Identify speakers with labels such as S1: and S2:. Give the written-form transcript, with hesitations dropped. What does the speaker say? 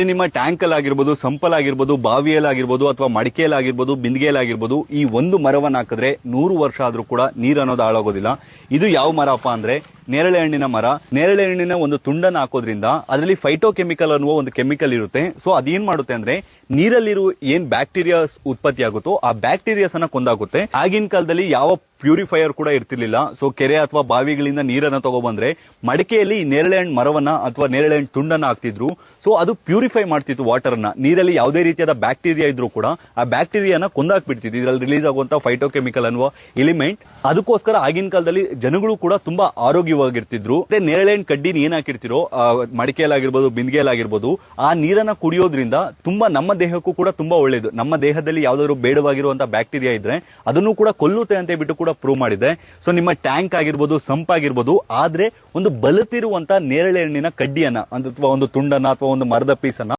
S1: ನಿಮ್ಮ ಟ್ಯಾಂಕ್ ಅಲ್ಲಿ ಆಗಿರ್ಬೋದು, ಸಂಪಲಾಗಿರ್ಬೋದು, ಬಾವಿಯಲ್ಲಾಗಿರ್ಬೋದು ಅಥವಾ ಮಡಿಕೆಯಲ್ಲಾಗಿರ್ಬೋದು, ಬಿಂದಿಗೆಯಲ್ಲಾಗಿರ್ಬೋದು, ಈ ಒಂದು ಮರವನ್ನ ಹಾಕಿದ್ರೆ 100 ವರ್ಷ ಆದ್ರೂ ಕೂಡ ನೀರು ಅನ್ನೋದು ಹಾಳಾಗೋದಿಲ್ಲ. ಇದು ಯಾವ ಮರಪ್ಪ ಅಂದ್ರೆ ನೇರಳೆ ಹಣ್ಣಿನ ಮರ. ನೇರಳೆ ಹಣ್ಣಿನ ಒಂದು ತುಂಡನ್ನು ಹಾಕೋದ್ರಿಂದ ಅದರಲ್ಲಿ ಫೈಟೋಕೆಮಿಕಲ್ ಅನ್ನುವ ಒಂದು ಕೆಮಿಕಲ್ ಇರುತ್ತೆ. ಸೊ ಅದೇನ್ ಮಾಡುತ್ತೆ ಅಂದ್ರೆ ನೀರಲ್ಲಿರುವ ಏನ್ ಬ್ಯಾಕ್ಟೀರಿಯಾಸ್ ಉತ್ಪತ್ತಿ ಆಗುತ್ತೋ ಆ ಬ್ಯಾಕ್ಟೀರಿಯಾಸ್ ಅನ್ನ ಕೊಂದಾಗುತ್ತೆ. ಆಗಿನ ಕಾಲದಲ್ಲಿ ಯಾವ ಪ್ಯೂರಿಫೈಯರ್ ಕೂಡ ಇರ್ತಿರ್ಲಿಲ್ಲ. ಸೊ ಕೆರೆ ಅಥವಾ ಬಾವಿಗಳಿಂದ ನೀರನ್ನ ತಗೊಬಂದ್ರೆ ಮಡಿಕೆಯಲ್ಲಿ ನೇರಳೆ ಹಣ್ಣು ಮರವನ್ನ ಅಥವಾ ನೇರಳೆ ಹಣ್ಣು ತುಂಡನ್ನ ಹಾಕ್ತಿದ್ರು. ಸೊ ಅದು ಪ್ಯೂರಿಫೈ ಮಾಡ್ತಿತ್ತು ವಾಟರ್ ಅನ್ನ. ನೀರಲ್ಲಿ ಯಾವುದೇ ರೀತಿಯಾದ ಬ್ಯಾಕ್ಟೀರಿಯಾ ಇದ್ರೂ ಕೂಡ ಆ ಬ್ಯಾಕ್ಟೀರಿಯಾನ ಕೊಂದಾಕ್ಬಿಡ್ತಿತ್ತು ಇದರಲ್ಲಿ ರಿಲೀಸ್ ಆಗುವಂತ ಫೈಟೋಕೆಮಿಕಲ್ ಅನ್ನುವ ಎಲಿಮೆಂಟ್. ಅದಕ್ಕೋಸ್ಕರ ಆಗಿನ ಕಾಲದಲ್ಲಿ ಜನಗಳು ಕೂಡ ತುಂಬಾ ಆರೋಗ್ಯವಾಗಿರ್ತಿದ್ರು. ಮತ್ತೆ ನೇರಳೆ ಹಣ್ಣು ಕಡ್ಡಿನ ಏನ್ ಹಾಕಿರ್ತಿರೋ ಮಡಿಕೆಯಲ್ಲಾಗಿರ್ಬೋದು, ಬಿಂದಿಗೆಯಲ್ಲಾಗಿರ್ಬೋದು, ಆ ನೀರನ್ನ ಕುಡಿಯೋದ್ರಿಂದ ತುಂಬಾ ನಮ್ಮ ದೇಹಕ್ಕೂ ಕೂಡ ತುಂಬಾ ಒಳ್ಳೇದು. ನಮ್ಮ ದೇಹದಲ್ಲಿ ಯಾವ್ದಾದ್ರು ಬೇಡವಾಗಿರುವಂತಹ ಬ್ಯಾಕ್ಟೀರಿಯಾ ಇದ್ರೆ ಅದನ್ನು ಕೂಡ ಕೊಲ್ಲುತ್ತೆ ಅಂತ ಬಿಟ್ಟು ಕೂಡ ಪ್ರೂವ್ ಮಾಡಿದೆ. ಸೊ ನಿಮ್ಮ ಟ್ಯಾಂಕ್ ಆಗಿರ್ಬೋದು, ಸಂಪ್ ಆಗಿರ್ಬೋದು, ಆದ್ರೆ ಒಂದು ಬಲತಿರುವಂತ ನೇರಳೆ ಹಣ್ಣಿನ ಕಡ್ಡಿಯನ್ನ ಅಥವಾ ಒಂದು ತುಂಡನ್ನ ಅಥವಾ ಒಂದು ಮರದ ಪೀಸನ್ನ